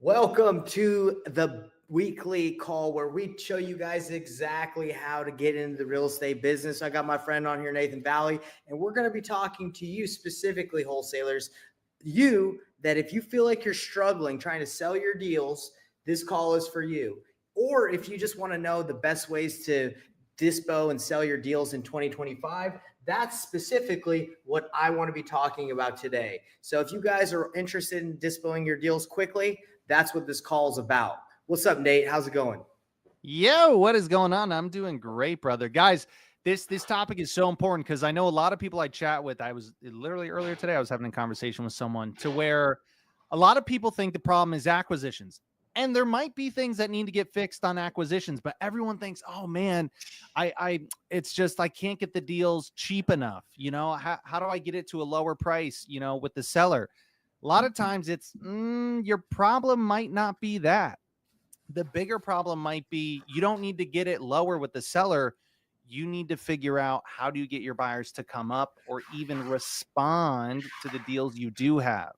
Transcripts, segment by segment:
Welcome to the weekly call where we show you guys exactly how to get into the real estate business. I got my friend on here, Nathan Valley, and we're going to be talking to you specifically, wholesalers. You that if you feel like you're struggling trying to sell your deals, this call is for you. Or if you just want to know the best ways to dispo and sell your deals in 2025, that's specifically what I want to be talking about today. So if you guys are interested in dispoing your deals quickly, that's what this call is about. What's up, Nate? How's it going? Yo, what is going on? I'm doing great, brother. Guys, this topic is so important because I know a lot of people I chat with. I was literally earlier today, I was having a conversation with someone to where a lot of people think the problem is acquisitions. And there might be things that need to get fixed on acquisitions, but everyone thinks, oh man, it's just, I can't get the deals cheap enough. How do I get it to a lower price, with the seller? A lot of times it's your problem might not be that. The bigger problem might be you don't need to get it lower with the seller. You need to figure out how do you get your buyers to come up or even respond to the deals you do have.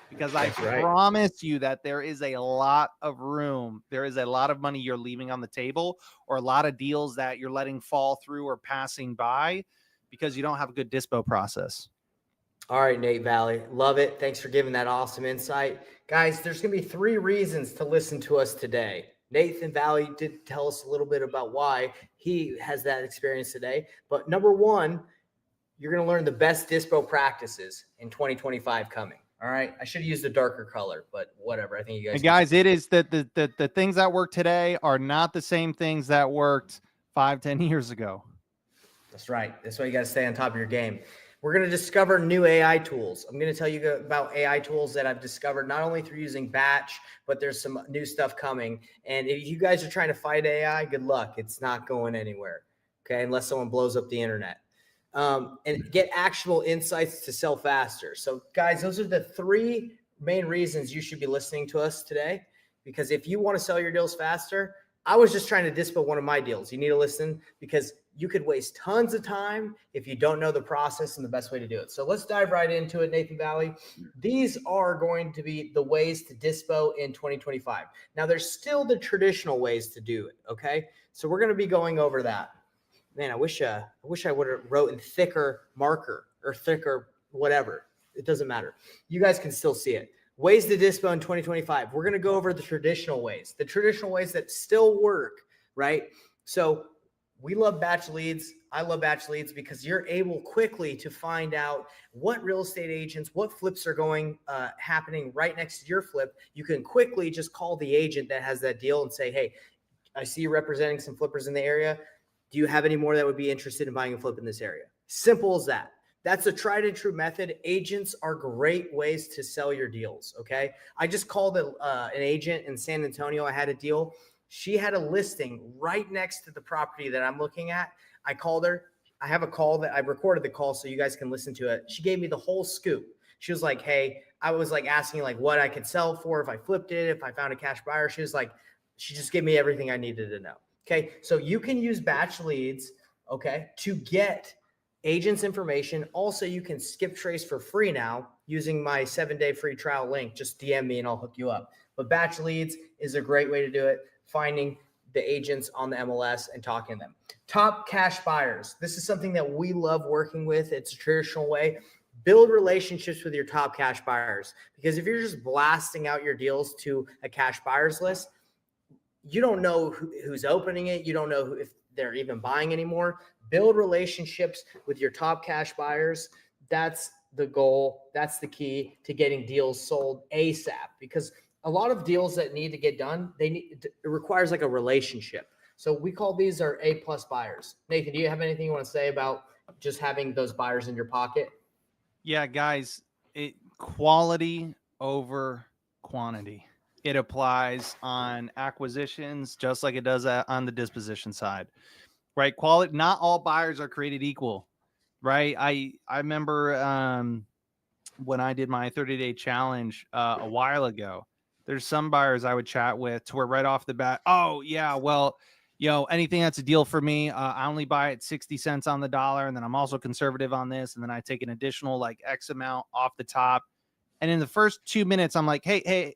Because I promise you that there is a lot of room. There is a lot of money you're leaving on the table or a lot of deals that you're letting fall through or passing by because you don't have a good dispo process. All right, Nate Valley. Love it. Thanks for giving that awesome insight. Guys, there's going to be 3 reasons to listen to us today. Nathan Valley did tell us a little bit about why he has that experience today. But number 1, you're going to learn the best dispo practices in 2025 coming. All right. I should have used a darker color, but whatever. I think you guys. And guys, it is the things that work today are not the same things that worked 5-10 years ago. That's right. That's why you got to stay on top of your game. We're going to discover new AI tools. I'm going to tell you about AI tools that I've discovered not only through using Batch, but there's some new stuff coming. And if you guys are trying to fight AI, good luck. It's not going anywhere. Okay. Unless someone blows up the internet. And get actionable insights to sell faster. So guys, those are the 3 main reasons you should be listening to us today. Because if you want to sell your deals faster, I was just trying to dispo one of my deals. You need to listen because you could waste tons of time if you don't know the process and the best way to do it. So let's dive right into it, Nathan Valley. These are going to be the ways to dispo in 2025. Now, there's still the traditional ways to do it, okay? So we're going to be going over that. Man, I wish I would have wrote in thicker marker or thicker whatever. It doesn't matter. You guys can still see it. Ways to dispo in 2025. We're going to go over the traditional ways that still work, right? So we love BatchLeads. I love BatchLeads because you're able quickly to find out what real estate agents, what flips are happening right next to your flip. You can quickly just call the agent that has that deal and say, hey, I see you representing some flippers in the area. Do you have any more that would be interested in buying a flip in this area? Simple as that. That's a tried and true method. Agents are great ways to sell your deals, okay? I just called an agent in San Antonio. I had a deal. She had a listing right next to the property that I'm looking at. I called her. I have a call that I recorded the call so you guys can listen to it. She gave me the whole scoop. She was like, hey, I was like asking like what I could sell for if I flipped it, if I found a cash buyer. She was like, she just gave me everything I needed to know. Okay, so you can use BatchLeads, okay, to get agents' information. Also, you can skip trace for free now using my 7-day free trial link. Just DM me and I'll hook you up. But BatchLeads is a great way to do it, finding the agents on the MLS and talking to them. Top cash buyers. This is something that we love working with. It's a traditional way. Build relationships with your top cash buyers, because if you're just blasting out your deals to a cash buyers list, you don't know who's opening it. You don't know if they're even buying anymore. Build relationships with your top cash buyers. That's the goal. That's the key to getting deals sold ASAP, because a lot of deals that need to get done, it requires like a relationship. So we call these our A+ buyers. Nathan, do you have anything you want to say about just having those buyers in your pocket? Yeah, guys, quality over quantity. It applies on acquisitions just like it does on the disposition side, right? Quality. Not all buyers are created equal, right? I remember when I did my 30-day challenge a while ago. There's some buyers I would chat with to where right off the bat, oh yeah, well, anything that's a deal for me, I only buy it 60 cents on the dollar, and then I'm also conservative on this, and then I take an additional like X amount off the top. And in the first 2 minutes, I'm like, hey,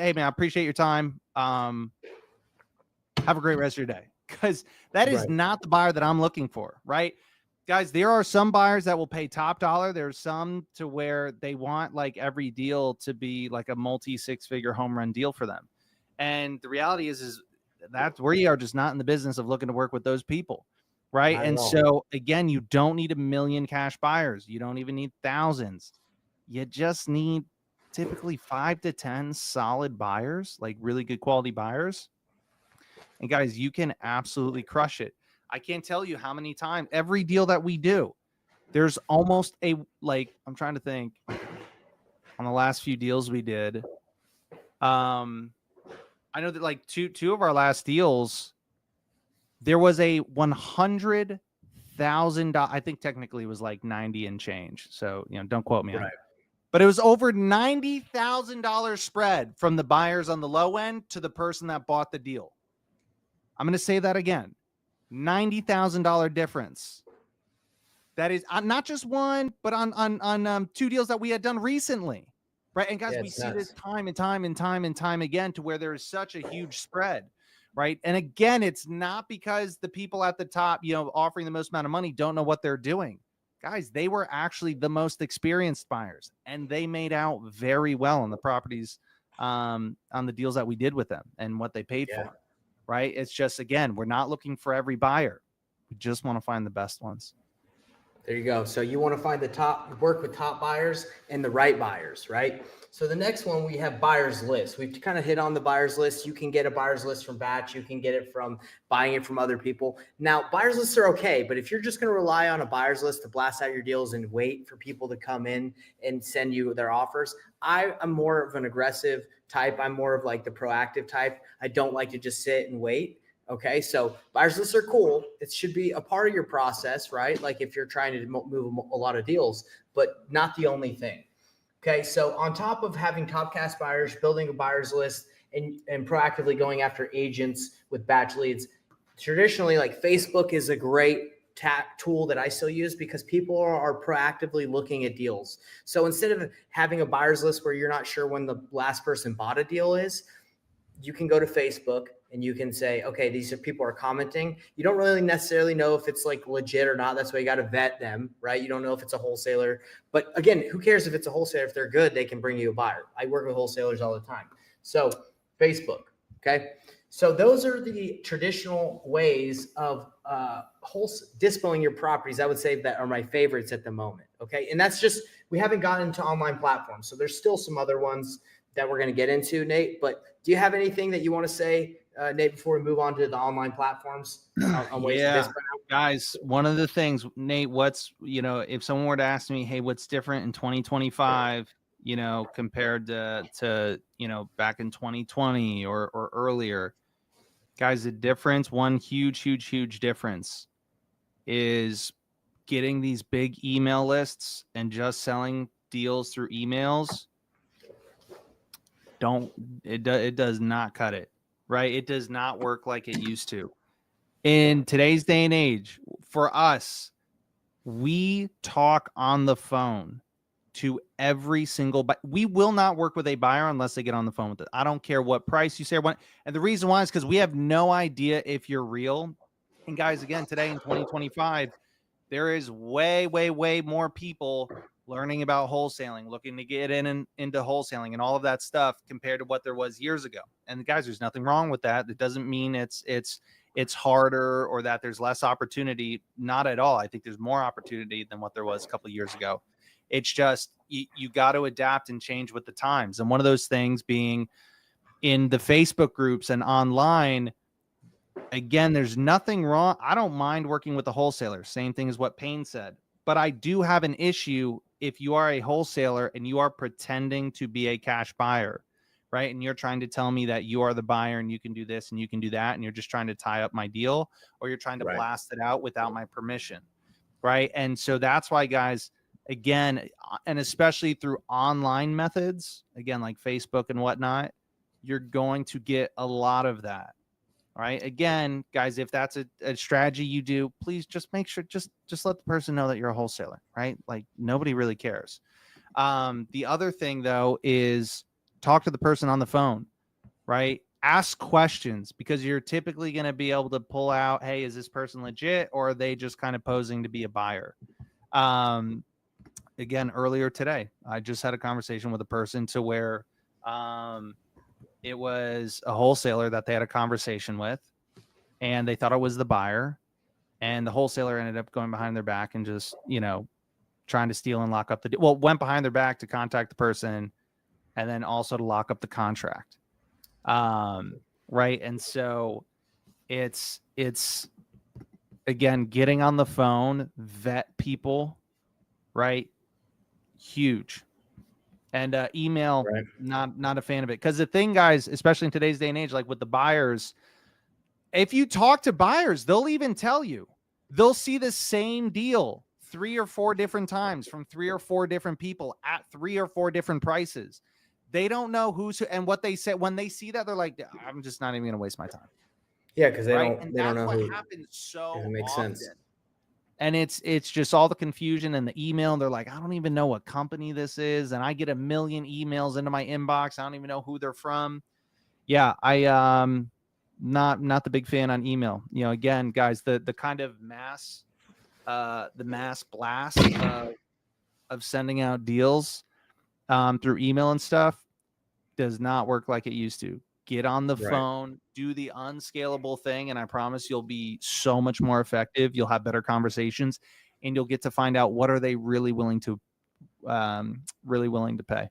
hey man, I appreciate your time. Have a great rest of your day. Because that is not the buyer that I'm looking for, right? Guys, there are some buyers that will pay top dollar. There's some to where they want like every deal to be like a multi 6-figure home run deal for them. And the reality is that's where you are just not in the business of looking to work with those people. Right. Not at And all. so again, you don't need 1 million cash buyers. You don't even need thousands. You just need typically 5 to 10 solid buyers, like really good quality buyers. And guys, you can absolutely crush it. I can't tell you how many times every deal that we do, there's almost a, like, I'm trying to think on the last few deals we did. I know that like two of our last deals, there was a $100,000. I think technically it was like 90 and change. So, don't quote me on it. But it was over $90,000 spread from the buyers on the low end to the person that bought the deal. I'm going to say that again. $90,000 difference. That is not just one, but on 2 deals that we had done recently, right? And guys, we see this time and time again to where there is such a huge spread, right? And again, it's not because the people at the top, offering the most amount of money don't know what they're doing. Guys, they were actually the most experienced buyers, and they made out very well on the properties, on the deals that we did with them and what they paid for. Right? It's just, again, we're not looking for every buyer. We just want to find the best ones. There you go. So you want to find work with top buyers and the right buyers, right? So the next one, we have buyers list. We've kind of hit on the buyers list. You can get a buyers list from Batch. You can get it from buying it from other people. Now, buyers lists are okay, but if you're just going to rely on a buyers list to blast out your deals and wait for people to come in and send you their offers, I'm more of an aggressive type. I'm more of like the proactive type. I don't like to just sit and wait. Okay, so buyers lists are cool. It should be a part of your process, right? Like if you're trying to move a lot of deals, but not the only thing. Okay, so on top of having top cast buyers, building a buyers list, and proactively going after agents with batch leads, traditionally, like Facebook is a great tool that I still use because people are proactively looking at deals. So instead of having a buyers list where you're not sure when the last person bought a deal is, you can go to Facebook and you can say, okay, these are people are commenting. You don't really necessarily know if it's like legit or not. That's why you got to vet them, right? You don't know if it's a wholesaler. But again, who cares if it's a wholesaler? If they're good, they can bring you a buyer. I work with wholesalers all the time. So Facebook, okay? So those are the traditional ways of dispoing your properties. I would say that are my favorites at the moment, okay? And that's just, we haven't gotten into online platforms. So there's still some other ones that we're going to get into, Nate. But do you have anything that you want to say, Nate, before we move on to the online platforms on ways to dispo? Guys, one of the things, Nate, if someone were to ask me, hey, what's different in 2025, compared to back in 2020 or earlier, guys, the difference, one huge difference is getting these big email lists and just selling deals through emails. It does not cut it, right? It does not work like it used to. In today's day and age, for us, we talk on the phone to every single we will not work with a buyer unless they get on the phone with it. I don't care what price you say or what. And the reason why is because we have no idea if you're real. And guys, again, today in 2025, there is way more people learning about wholesaling, looking to get into wholesaling and all of that stuff compared to what there was years ago. And guys, there's nothing wrong with that. It doesn't mean it's harder or that there's less opportunity. Not at all. I think there's more opportunity than what there was a couple of years ago. It's just you got to adapt and change with the times. And one of those things being in the Facebook groups and online, again, there's nothing wrong. I don't mind working with a wholesaler. Same thing as what Payne said. But I do have an issue if you are a wholesaler and you are pretending to be a cash buyer, right? And you're trying to tell me that you are the buyer and you can do this and you can do that, and you're just trying to tie up my deal, or you're trying to blast it out without my permission, right? And so that's why, guys, again, and especially through online methods, again, like Facebook and whatnot, you're going to get a lot of that. All right. Again, guys, if that's a strategy you do, please just make sure, just let the person know that you're a wholesaler, right? Like nobody really cares. The other thing though is talk to the person on the phone, right? Ask questions, because you're typically going to be able to pull out, hey, is this person legit, or are they just kind of posing to be a buyer? Again, earlier today, I just had a conversation with a person to where it was a wholesaler that they had a conversation with, and they thought it was the buyer, and the wholesaler ended up going behind their back and just, trying to steal and lock up the deal. Went behind their back to contact the person, and then also to lock up the contract. Right. And so it's again, getting on the phone, vet people, right? Huge. And email, Right. not a fan of it. Because the thing, guys, especially in today's day and age, like with the buyers, if you talk to buyers, they'll even tell you, they'll see the same deal 3 or 4 different times from 3 or 4 different people at 3 or 4 different prices. They don't know who's who, and what they said. When they see that, they're like, I'm just not even going to waste my time. Yeah, because they Right. don't And they don't that's know what who. happens If so it makes often. sense. And it's just all the confusion and the email. They're like, I don't even know what company this is. And I get a million emails into my inbox. I don't even know who they're from. Yeah, I not the big fan on email. Again, guys, the kind of mass blast of sending out deals through email and stuff does not work like it used to. Get on the phone, do the unscalable thing, and I promise you'll be so much more effective. You'll have better conversations, and you'll get to find out what are they really willing to pay.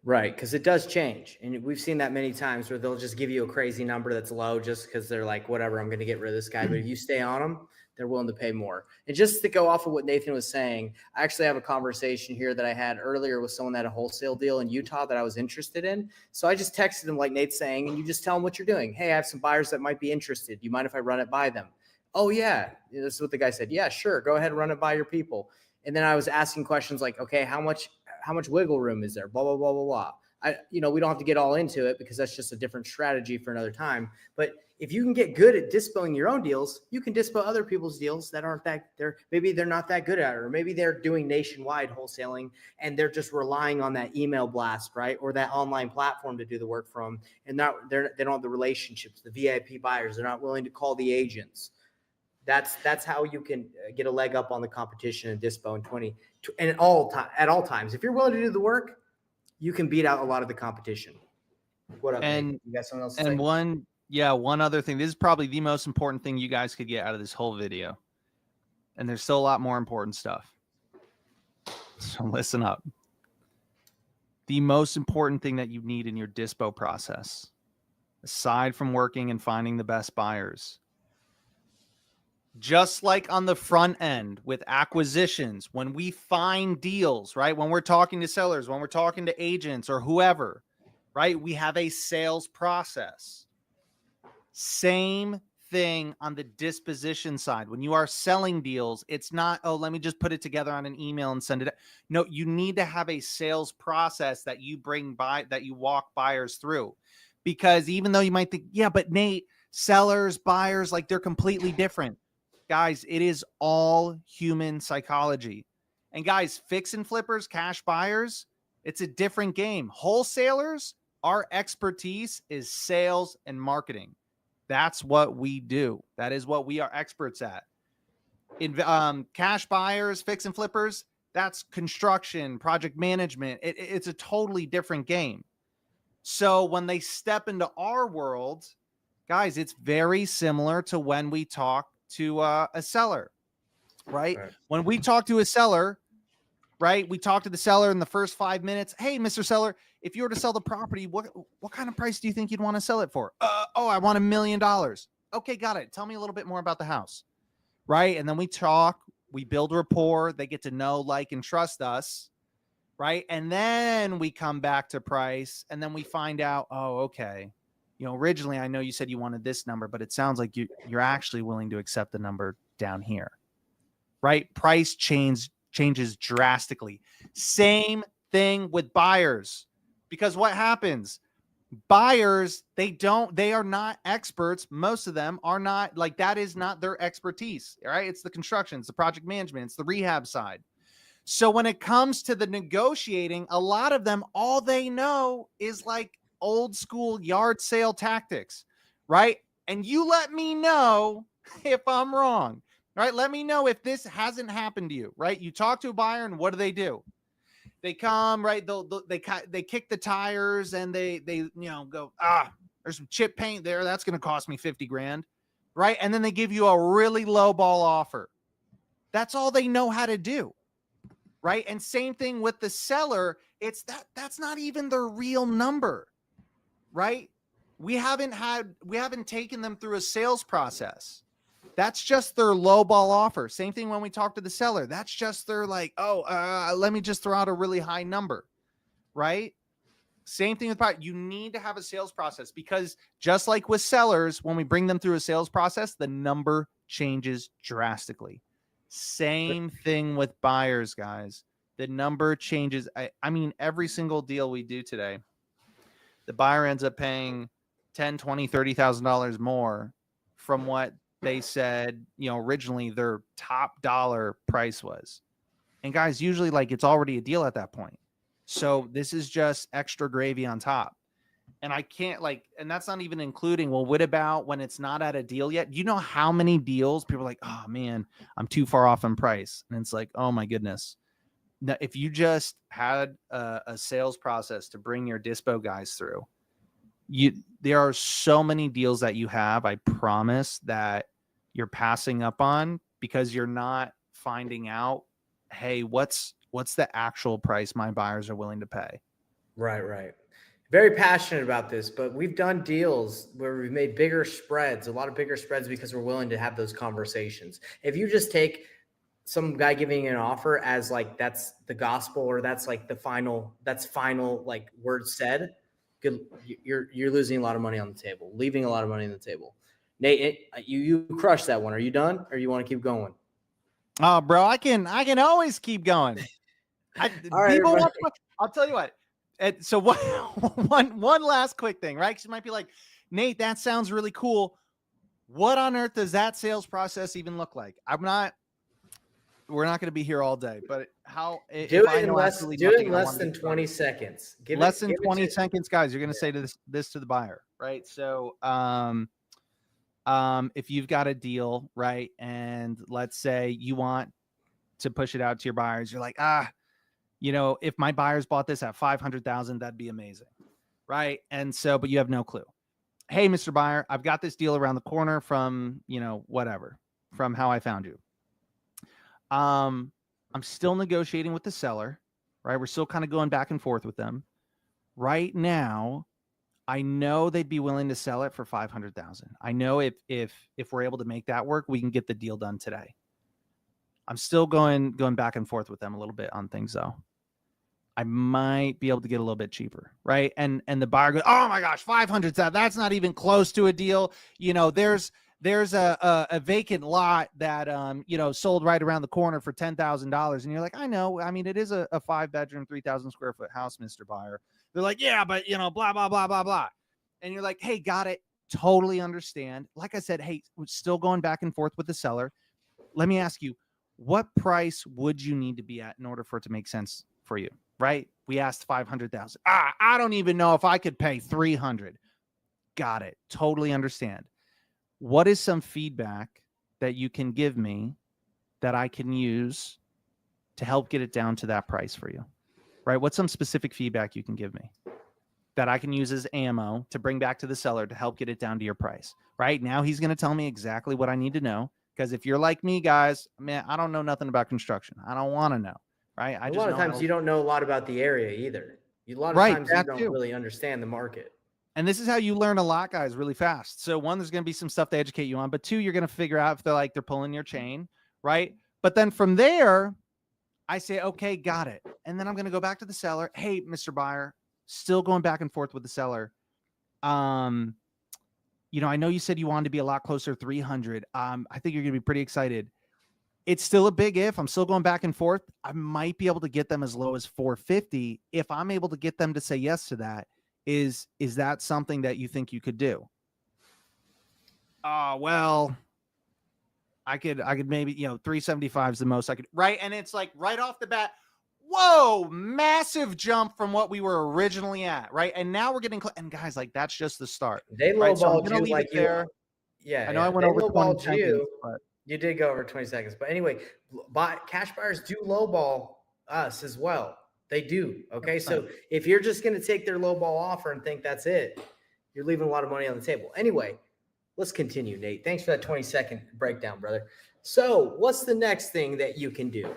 Right, because it does change, and we've seen that many times where they'll just give you a crazy number that's low just because they're like, whatever, I'm going to get rid of this guy. But if you stay on them, they're willing to pay more. And just to go off of what Nathan was saying, I actually have a conversation here that I had earlier with someone that had a wholesale deal in Utah that I was interested in. So I just texted him like Nate's saying, and you just tell them what you're doing. Hey, I have some buyers that might be interested. Do you mind if I run it by them? Oh, yeah. This is what the guy said. Yeah, sure. Go ahead and run it by your people. And then I was asking questions like, okay, how much wiggle room is there? Blah, blah, blah, blah, blah. We don't have to get all into it because that's just a different strategy for another time. But if you can get good at dispoing your own deals, you can dispo other people's deals that aren't that maybe they're not that good at it, or maybe they're doing nationwide wholesaling and they're just relying on that email blast, right? Or that online platform to do the work from. And they don't have the relationships, the VIP buyers. They're not willing to call the agents. That's how you can get a leg up on the competition in dispo and at all times. If you're willing to do the work, you can beat out a lot of the competition. What up, And Nate? You got something else to say? One other thing. This is probably the most important thing you guys could get out of this whole video. And there's still a lot more important stuff. So listen up. The most important thing that you need in your dispo process, aside from working and finding the best buyers, just like on the front end with acquisitions, when we find deals, right? When we're talking to sellers, when we're talking to agents or whoever, right? We have a sales process. Same thing on the disposition side. When you are selling deals, it's not, oh, let me just put it together on an email and send it. No, you need to have a sales process that you walk buyers through. Because even though you might think, yeah, but Nate, sellers, buyers, like they're completely different. Guys, it is all human psychology. And guys, fix and flippers, cash buyers, it's a different game. Wholesalers, our expertise is sales and marketing. That's what we do. That is what we are experts at. Cash buyers, fix and flippers, that's construction, project management. It's a totally different game. So when they step into our world, guys, it's very similar to when we talk to a seller, right? When we talk to a seller, right? We talk to the seller in the first 5 minutes. Hey, Mr. Seller, if you were to sell the property, what kind of price do you think you'd want to sell it for? I want $1 million. Okay, got it. Tell me a little bit more about the house, right? And then we talk, we build rapport. They get to know, like, and trust us, right? And then we come back to price, and then we find out, oh, okay. Originally, I know you said you wanted this number, but it sounds like you're actually willing to accept the number down here, right? Price changes drastically. Same thing with buyers, because what happens? Buyers, they are not experts. Most of them are not, that is not their expertise, right? It's the construction, it's the project management, it's the rehab side. So when it comes to the negotiating, a lot of them, all they know is like old school yard sale tactics, right? And you let me know if I'm wrong, right? Let me know if this hasn't happened to you, right? You talk to a buyer and what do? They come, right? They kick the tires and they go, there's some chip paint there. That's going to cost me 50 grand, right? And then they give you a really low ball offer. That's all they know how to do. Right. And same thing with the seller. That's not even their real number. Right. We haven't taken them through a sales process. That's just their low ball offer. Same thing when we talk to the seller. That's just their like, let me just throw out a really high number. Right. Same thing with buyer. You need to have a sales process, because just like with sellers, when we bring them through a sales process, the number changes drastically. Same thing with buyers, guys. The number changes. I mean, every single deal we do today, the buyer ends up paying $10,000, $20,000, $30,000 more from what they said, originally their top dollar price was. And guys, usually like it's already a deal at that point. So this is just extra gravy on top. And I can't and that's not even including, well, what about when it's not at a deal yet? You know how many deals people are like, oh man, I'm too far off in price. And it's like, oh my goodness. Now, if you just had a sales process to bring your Dispo guys through, there are so many deals that you have, I promise, that you're passing up on because you're not finding out, hey, what's the actual price my buyers are willing to pay. Right. Very passionate about this, but we've done deals where we've made bigger spreads, a lot of bigger spreads, because we're willing to have those conversations. If you just take some guy giving an offer as like that's the gospel, or that's like final like word said, good, you're losing a lot of money on the table, leaving a lot of money on the table. Nate, you crushed that one. Are you done, or you want to keep going? Oh, bro, I can always keep going. All right, I'll tell you what. So one last quick thing, right? Because you might be like, Nate, that sounds really cool. What on earth does that sales process even look like? We're not going to be here all day, but do it in less than 20 seconds. Less than 20 seconds, guys. You're going to say to this to the buyer, right? So, if you've got a deal, right, and let's say you want to push it out to your buyers, you're like, if my buyers bought this at 500,000, that'd be amazing. Right. And so, but you have no clue. Hey, Mr. Buyer, I've got this deal around the corner from, from how I found you. I'm still negotiating with the seller, right? We're still kind of going back and forth with them right now. I know they'd be willing to sell it for 500,000. I know if we're able to make that work, we can get the deal done today. I'm still going back and forth with them a little bit on things though. I might be able to get a little bit cheaper, right? And the buyer goes, oh my gosh, 500, that's not even close to a deal. There's a vacant lot that sold right around the corner for $10,000, and you're like, I know. I mean, it is a 5-bedroom, 3,000 square foot house, Mr. Buyer. They're like, yeah, but blah blah blah blah blah. And you're like, hey, got it, totally understand. Like I said, hey, we're still going back and forth with the seller. Let me ask you, what price would you need to be at in order for it to make sense for you? Right? We asked 500,000. I don't even know if I could pay 300. Got it. Totally understand. What is some feedback that you can give me that I can use to help get it down to that price for you? Right? What's some specific feedback you can give me that I can use as ammo to bring back to the seller to help get it down to your price? Right now, he's going to tell me exactly what I need to know. Because if you're like me, guys, man, I don't know nothing about construction. I don't want to know. Right? A lot of times you don't know a lot about the area either. A lot of times you don't really understand the market. And this is how you learn a lot, guys, really fast. So one, there's going to be some stuff they educate you on, but two, you're going to figure out if they're pulling your chain, right? But then from there, I say, okay, got it. And then I'm going to go back to the seller. Hey, Mr. Buyer, still going back and forth with the seller. I know you said you wanted to be a lot closer to 300. I think you're going to be pretty excited. It's still a big if. I'm still going back and forth. I might be able to get them as low as 450. If I'm able to get them to say yes to that, is that something that you think you could do? Well, I could maybe, 375 is the most I could, right? And it's like right off the bat, whoa, massive jump from what we were originally at, right? And now we're getting, and guys, like that's just the start, They right? So I'm lowballed gonna you leave it like you. there. Yeah, I know I yeah. went They over 20 lowballed seconds, you. but You did go over 20 seconds. But anyway, cash buyers do lowball us as well. They do. Okay. 100%. So if you're just going to take their lowball offer and think that's it, you're leaving a lot of money on the table. Anyway, let's continue, Nate. Thanks for that 20-second breakdown, brother. So what's the next thing that you can do?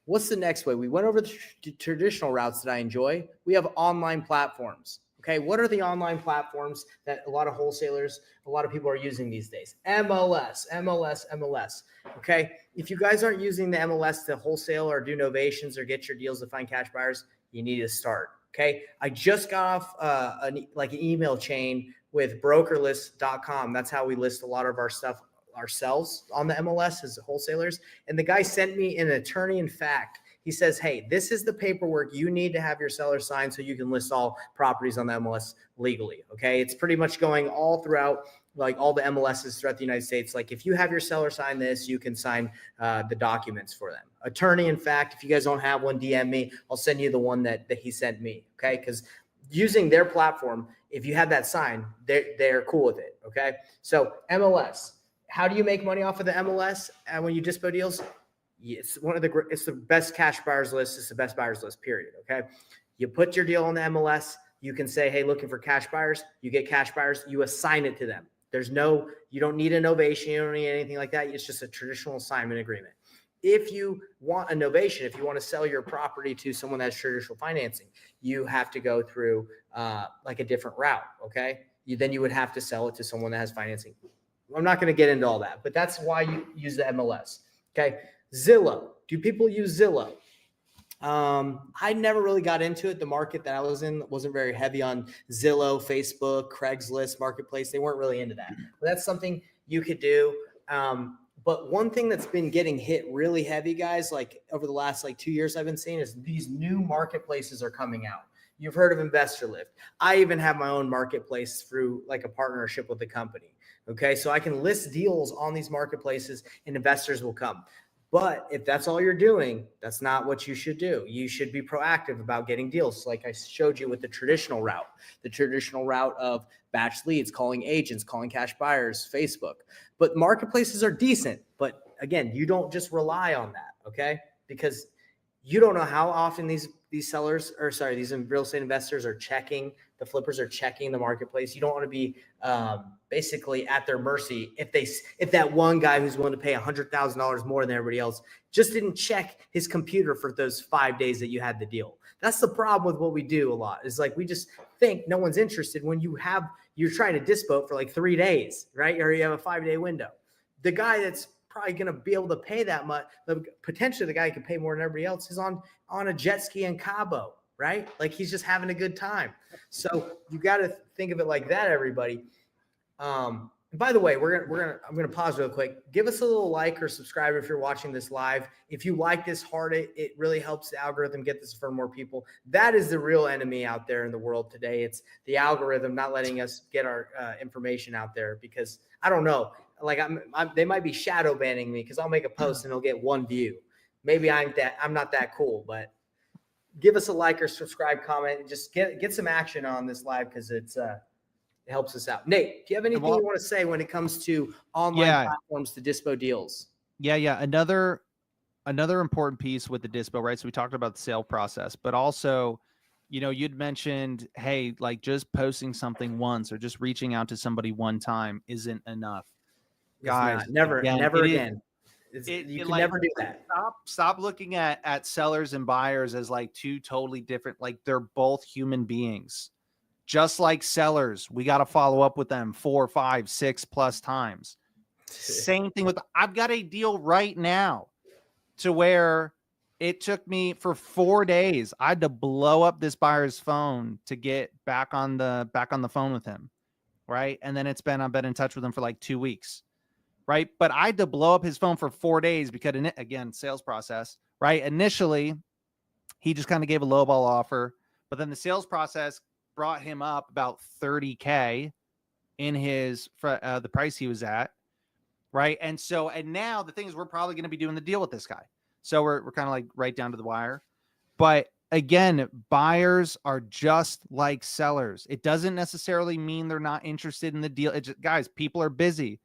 What's the next way? We went over the traditional routes that I enjoy. We have online platforms. Okay. What are the online platforms that a lot of wholesalers, a lot of people are using these days? MLS, MLS, MLS. Okay. If you guys aren't using the MLS to wholesale or do novations or get your deals to find cash buyers, you need to start. Okay. I just got off an email chain with brokerlist.com. That's how we list a lot of our stuff ourselves on the MLS as wholesalers. And the guy sent me an attorney in fact. He says, hey, this is the paperwork you need to have your seller sign so you can list all properties on the MLS legally. Okay. It's pretty much going all throughout, like all the MLSs throughout the United States. Like if you have your seller sign this, you can sign the documents for them. Attorney in fact, if you guys don't have one, DM me. I'll send you the one that he sent me. Okay. Because using their platform, if you have that sign, they're cool with it. Okay. So MLS. How do you make money off of the MLS when you dispo deals? It's it's the best cash buyers list. It's the best buyers list, period. Okay. You put your deal on the MLS. You can say, hey, looking for cash buyers. You get cash buyers. You assign it to them. You don't need a novation. You don't need anything like that. It's just a traditional assignment agreement. If you want a novation, if you want to sell your property to someone that has traditional financing, you have to go through like a different route. Okay. Then you would have to sell it to someone that has financing. I'm not going to get into all that, but that's why you use the MLS. Okay. Zillow. Do people use Zillow? I never really got into it. The market that I was in wasn't very heavy on Zillow, Facebook, Craigslist, Marketplace. They weren't really into that. But that's something you could do. But one thing that's been getting hit really heavy, guys, like over the last 2 years I've been seeing is these new marketplaces are coming out. You've heard of Investor Lift. I even have my own marketplace through like a partnership with the company. Okay. So I can list deals on these marketplaces and investors will come. But if that's all you're doing, that's not what you should do. You should be proactive about getting deals. Like I showed you with the traditional route of batch leads, calling agents, calling cash buyers, Facebook. But marketplaces are decent. But again, you don't just rely on that. Okay. Because you don't know how often these real estate investors are checking, the flippers are checking the marketplace. You don't want to be basically at their mercy if that one guy who's willing to pay $100,000 more than everybody else just didn't check his computer for those 5 days that you had the deal. That's the problem with what we do a lot. Is like we just think no one's interested when you're trying to dispo for 3 days, right? Or you have a 5-day window. The guy that's probably going to be able to pay that much. Potentially the guy who can pay more than everybody else is on a jet ski in Cabo, right? Like he's just having a good time. So you got to think of it like that, everybody. And by the way, I'm going to pause real quick. Give us a little like or subscribe if you're watching this live. If you like this hard, it really helps the algorithm get this for more people. That is the real enemy out there in the world today. It's the algorithm not letting us get our information out there because I don't know. Like they might be shadow banning me because I'll make a post and it'll get 1 view. Maybe I'm not that cool, but give us a like or subscribe, comment, and just get some action on this live because it helps us out. Nate, do you have anything you want to say when it comes to online platforms to dispo deals? Yeah. Another important piece with the dispo, right? So we talked about the sale process, but also, you'd mentioned, hey, like just posting something once or just reaching out to somebody one time isn't enough. Guys, never again. You can never do that. Stop looking at sellers and buyers as like two totally different, like they're both human beings. Just like sellers, we got to follow up with them 4, 5, 6+ times. Same thing with, I've got a deal right now to where it took me for 4 days. I had to blow up this buyer's phone to get back on the phone with him. Right. And then I've been in touch with him for like 2 weeks. Right. But I had to blow up his phone for 4 days because again, sales process, right? Initially, he just kind of gave a lowball offer, but then the sales process brought him up about $30K in the price he was at. Right. And now the thing is, we're probably going to be doing the deal with this guy. So we're kind of like right down to the wire. But again, buyers are just like sellers. It doesn't necessarily mean they're not interested in the deal. Guys, people are busy.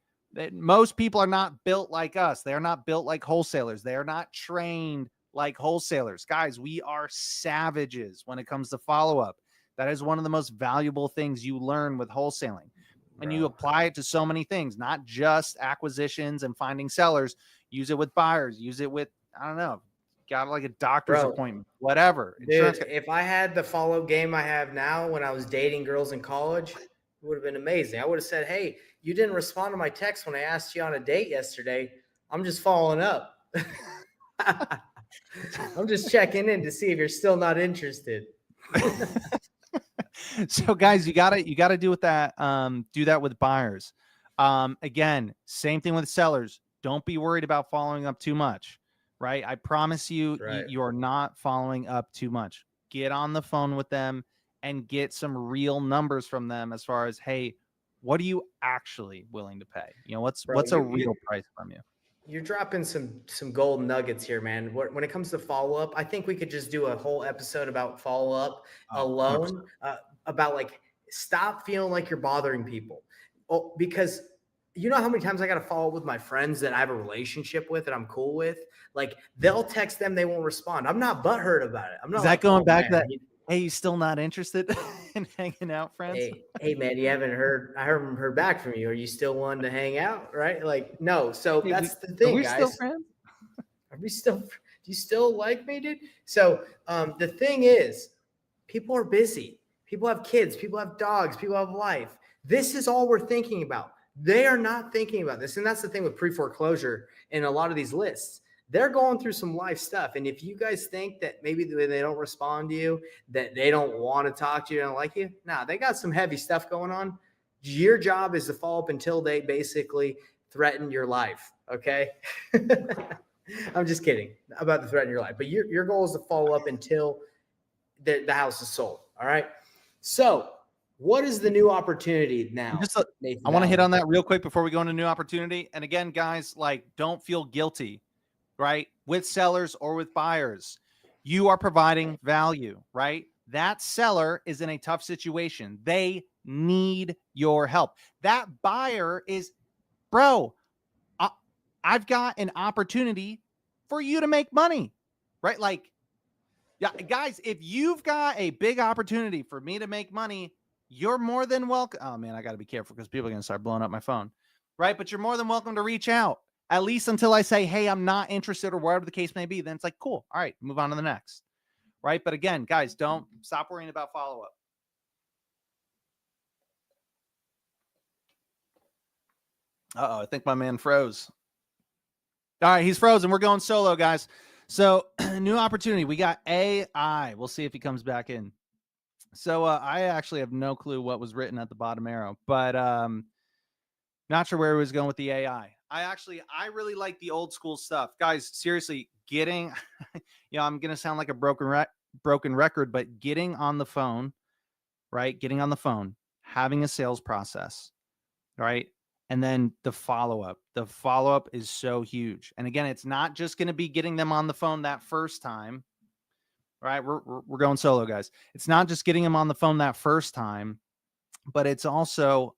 Most people are not built like us. They are not built like wholesalers. They are not trained like wholesalers. Guys, we are savages when it comes to follow-up. That is one of the most valuable things you learn with wholesaling. And you apply it to so many things, not just acquisitions and finding sellers. Use it with buyers. Use it with, I don't know, got like a doctor's appointment, whatever. Dude, if I had the follow game I have now when I was dating girls in college, it would have been amazing. I would have said, hey, you didn't respond to my text when I asked you on a date yesterday. I'm just following up. I'm just checking in to see if you're still not interested. So guys, you gotta do with that. Do that with buyers. Again, same thing with sellers. Don't be worried about following up too much, right? I promise you, you are not following up too much. Get on the phone with them and get some real numbers from them as far as, hey, what are you actually willing to pay? You know, what's a real price from you? You're dropping some gold nuggets here, man. When it comes to follow-up, I think we could just do a whole episode about follow-up alone, about like, stop feeling like you're bothering people. Oh, because you know how many times I got to follow up with my friends that I have a relationship with and I'm cool with? Like, they'll text them, they won't respond. I'm not butthurt about it. I'm not. Is that going back to that? Hey, you still not interested in hanging out, friends? Hey, man, you haven't heard. I haven't heard back from you. Are you still wanting to hang out? Right? Like, no. So that's the thing, are we guys. Still friends? Are we still? Do you still like me, dude? So the thing is, people are busy. People have kids. People have dogs. People have life. This is all we're thinking about. They are not thinking about this, and that's the thing with pre-foreclosure and a lot of these lists. They're going through some life stuff. And if you guys think that maybe they don't respond to you, that they don't want to talk to you, don't like you, nah, they got some heavy stuff going on. Your job is to follow up until they basically threaten your life. Okay. I'm just kidding about the threaten your life, but your goal is to follow up until the house is sold. All right. So what is the new opportunity now? I want to hit on that real quick before we go into new opportunity. And again, guys, like, don't feel guilty. Right? With sellers or with buyers, you are providing value, right? That seller is in a tough situation. They need your help. That buyer is, bro, I've got an opportunity for you to make money, right? Like, yeah, guys, if you've got a big opportunity for me to make money, you're more than welcome. Oh man, I got to be careful because people are going to start blowing up my phone, right? But you're more than welcome to reach out. At least until I say, hey, I'm not interested, or whatever the case may be. Then it's like, cool. All right, move on to the next. Right. But again, guys, don't stop worrying about follow-up. Uh-oh, I think my man froze. All right, he's frozen. We're going solo, guys. So new opportunity. We got AI. We'll see if he comes back in. So I actually have no clue what was written at the bottom arrow, but not sure where he was going with the AI. I really like the old school stuff. Guys, seriously, getting, I'm going to sound like a broken record, but getting on the phone, right? Getting on the phone, having a sales process, right? And then the follow-up. The follow-up is so huge. And again, it's not just going to be getting them on the phone that first time, right? We're going solo, guys. It's not just getting them on the phone that first time, but it's also,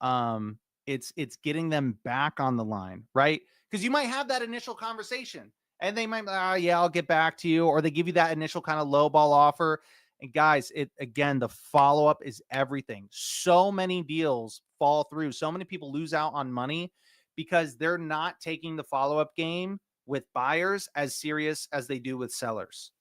it's getting them back on the line, right? Because you might have that initial conversation and they might, yeah, I'll get back to you. Or they give you that initial kind of low ball offer. And guys, again, the follow-up is everything. So many deals fall through. So many people lose out on money because they're not taking the follow-up game with buyers as serious as they do with sellers.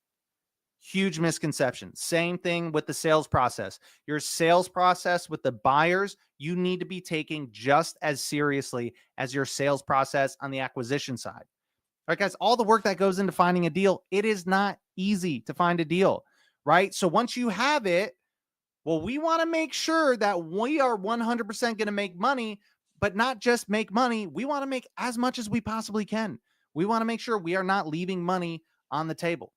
Huge misconception. Same thing with the sales process. Your sales process with the buyers, you need to be taking just as seriously as your sales process on the acquisition side. All right, guys, all the work that goes into finding a deal, it is not easy to find a deal, right? So once you have it, well, we want to make sure that we are 100% going to make money, but not just make money. We want to make as much as we possibly can. We want to make sure we are not leaving money on the table.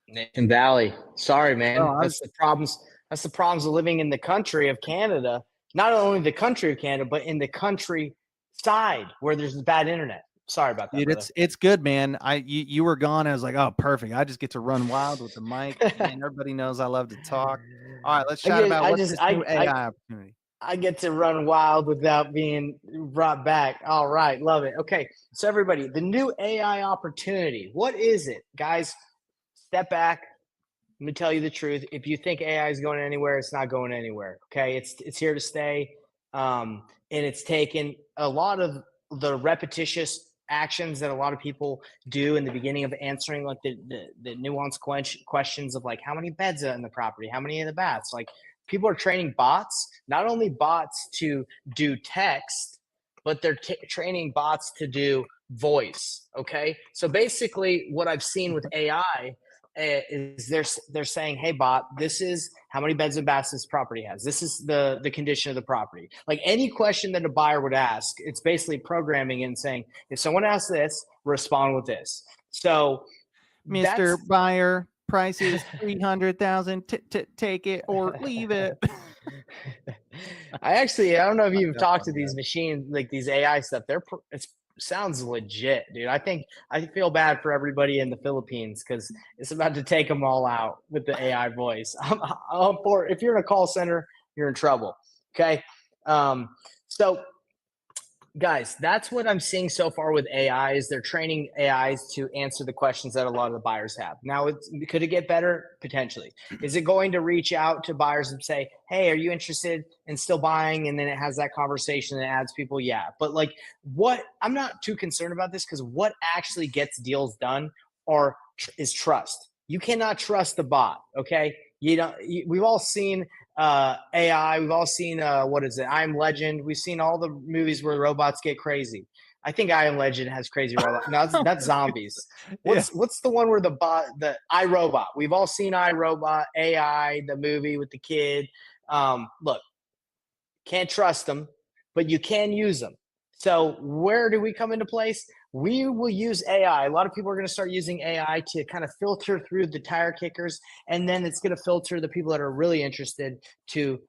Nation Valley. Sorry, man. That's the problems. That's the problems of living in the country of Canada. Not only the country of Canada, but in the countryside where there's bad internet. Sorry about that, Dude, brother. it's good, man. You were gone. I was like, oh, perfect. I just get to run wild with the mic. Man, everybody knows I love to talk. All right, let's chat about what's this new AI opportunity. I get to run wild without being brought back. All right, love it. Okay, so everybody, the new AI opportunity. What is it, guys? Step back. Let me tell you the truth. If you think AI is going anywhere, it's not going anywhere. Okay, it's here to stay, and it's taken a lot of the repetitious actions that a lot of people do in the beginning of answering like the nuanced questions of like how many beds are in the property, how many in the baths. Like people are training bots, not only bots to do text, but they're training bots to do voice. Okay, so basically, what I've seen with AI is they're saying, hey bot, this is how many beds and baths this property has, this is the condition of the property. Like any question that a buyer would ask, it's basically programming and saying, if someone asks this, respond with this. So Mr. Buyer, price is 300,000. Take it or leave it. I don't know if you've That's talked to funny, these guys. machines, like these AI stuff. It sounds legit, dude. I feel bad for everybody in the Philippines because it's about to take them all out with the AI voice. If you're in a call center, you're in trouble. Okay, so guys, that's what I'm seeing so far with AI is they're training AIs to answer the questions that a lot of the buyers have. Now, could it get better? Potentially. Is it going to reach out to buyers and say, hey, are you interested in still buying? And then it has that conversation and adds people. Yeah. But like I'm not too concerned about this because what actually gets deals done is trust. You cannot trust the bot. Okay. We've all seen AI. We've all seen what is it? I Am Legend. We've seen all the movies where robots get crazy. I think I Am Legend has crazy robots. No, that's zombies. Yeah. What's the one where the iRobot? We've all seen iRobot, AI, the movie with the kid. Look, can't trust them, but you can use them. So where do we come into place? We will use AI. A lot of people are going to start using AI to kind of filter through the tire kickers, and then it's going to filter the people that are really interested to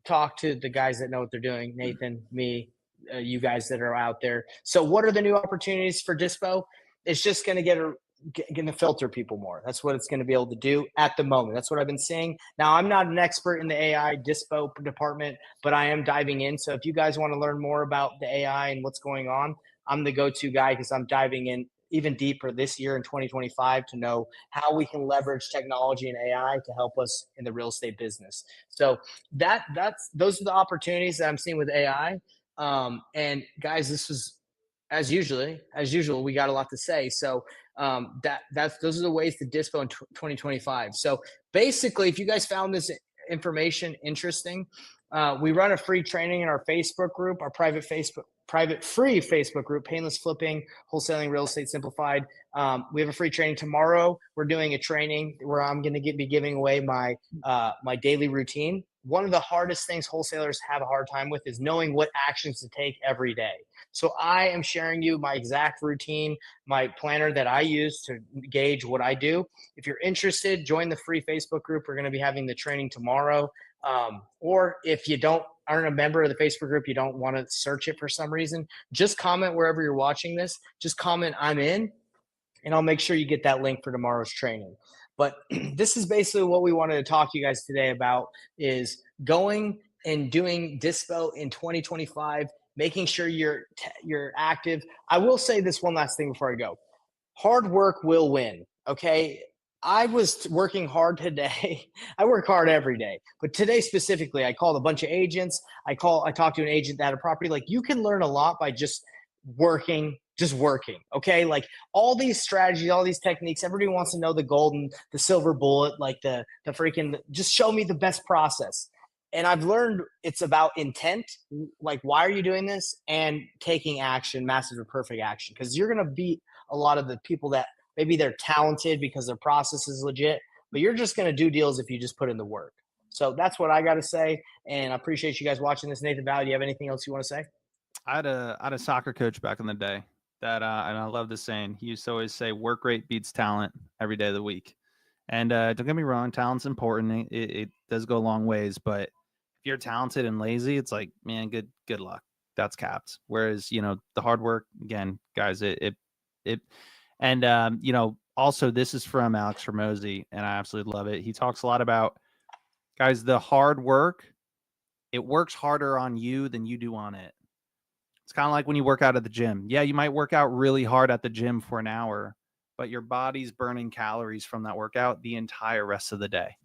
talk to the guys that know what they're doing. Nathan, me, you guys that are out there. So what are the new opportunities for Dispo? It's just going to going to filter people more. That's what it's going to be able to do at the moment. That's what I've been seeing. Now, I'm not an expert in the AI Dispo department, but I am diving in. So if you guys want to learn more about the AI and what's going on, I'm the go-to guy because I'm diving in even deeper this year in 2025 to know how we can leverage technology and AI to help us in the real estate business. So those are the opportunities that I'm seeing with AI. And guys, this was as usual, we got a lot to say. So those are the ways to Dispo in 2025. So basically, if you guys found this information interesting, we run a free training in our Facebook group, our private free Facebook group, Painless Flipping, Wholesaling Real Estate Simplified. We have a free training tomorrow. We're doing a training where I'm going to be giving away my daily routine. One of the hardest things wholesalers have a hard time with is knowing what actions to take every day. So I am sharing you my exact routine, my planner that I use to gauge what I do. If you're interested, join the free Facebook group. We're going to be having the training tomorrow. Or if you aren't a member of the Facebook group, you don't want to search it for some reason, just comment wherever you're watching this. Just comment, I'm in, and I'll make sure you get that link for tomorrow's training. But this is basically what we wanted to talk to you guys today about is going and doing Dispo in 2025, making sure you're active. I will say this one last thing before I go. Hard work will win, okay? I was working hard today. I work hard every day, but today specifically, I called a bunch of agents. I talked to an agent that had a property. Like you can learn a lot by just working. Okay. Like all these strategies, all these techniques, everybody wants to know the silver bullet, like the freaking, just show me the best process. And I've learned it's about intent. Like, why are you doing this? And taking action, massive or perfect action. Cause you're going to beat a lot of the people that maybe they're talented because their process is legit, but you're just going to do deals if you just put in the work. So that's what I got to say. And I appreciate you guys watching this. Nathan Valley, do you have anything else you want to say? I had a soccer coach back in the day that, and I love this saying. He used to always say, "Work rate beats talent every day of the week." And don't get me wrong, talent's important. It does go a long ways, but if you're talented and lazy, it's like, man, good luck. that's capped. Whereas, you know, the hard work, again, guys, and you know, also this is from Alex Hormozy, and I absolutely love it. He talks a lot about, guys, the hard work, it works harder on you than you do on it. It's kind of like when you work out at the gym. Yeah, you might work out really hard at the gym for an hour, but your body's burning calories from that workout the entire rest of the day.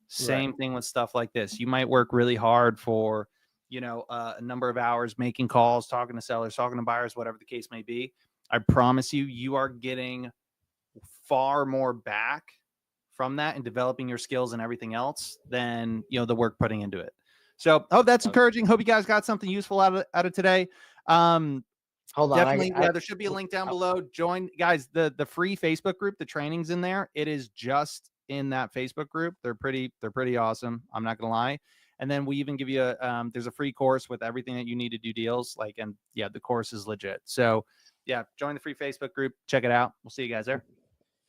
Same thing with stuff like this. You might work really hard for, you know, a number of hours making calls, talking to sellers, talking to buyers, whatever the case may be. I promise you, you are getting far more back from that and developing your skills and everything else than, you know, the work putting into it. So, oh, that's encouraging. Hope you guys got something useful out of today. Hold on. Definitely. There should be a link down below. Join, guys, the free Facebook group. The training's in there. It is just in that Facebook group. They're pretty awesome. I'm not gonna lie. And then we even give you a there's a free course with everything that you need to do deals. Like, and yeah, the course is legit. So yeah, join the free Facebook group. Check it out. We'll see you guys there.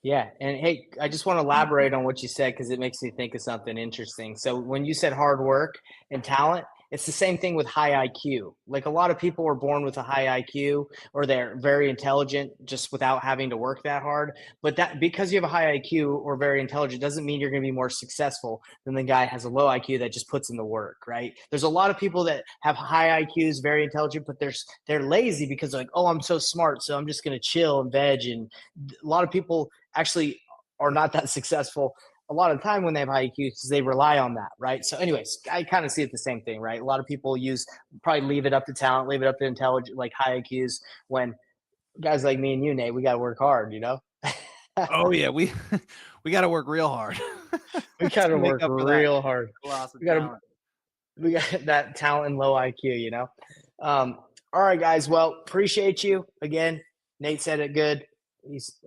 Yeah. And hey, I just want to elaborate on what you said because it makes me think of something interesting. So when you said hard work and talent, it's the same thing with high IQ. Like a lot of people are born with a high IQ or they're very intelligent just without having to work that hard. But that because you have a high IQ or very intelligent doesn't mean you're going to be more successful than the guy has a low IQ that just puts in the work, right? There's a lot of people that have high IQs, very intelligent, but they're lazy because they're like, oh, I'm so smart, so I'm just going to chill and veg. And a lot of people actually are not that successful a lot of the time when they have high IQ because they rely on that, right? So anyways, I kind of see it the same thing, right? A lot of people probably leave it up to talent, leave it up to intelligent, like high IQs, when guys like me and you, Nate, we got to work hard, you know? Oh yeah, we we got to work real hard. We got to work real hard. We got that talent and low IQ, you know? All right, guys. Well, appreciate you. Again, Nate said it good.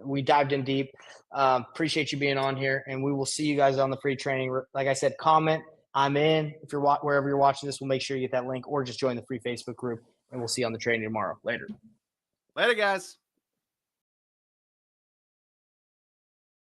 We dived in deep. Appreciate you being on here, and we will see you guys on the free training. Like I said, comment. I'm in. If you're wherever you're watching this, we'll make sure you get that link, or just join the free Facebook group, and we'll see you on the training tomorrow. Later. Later, guys.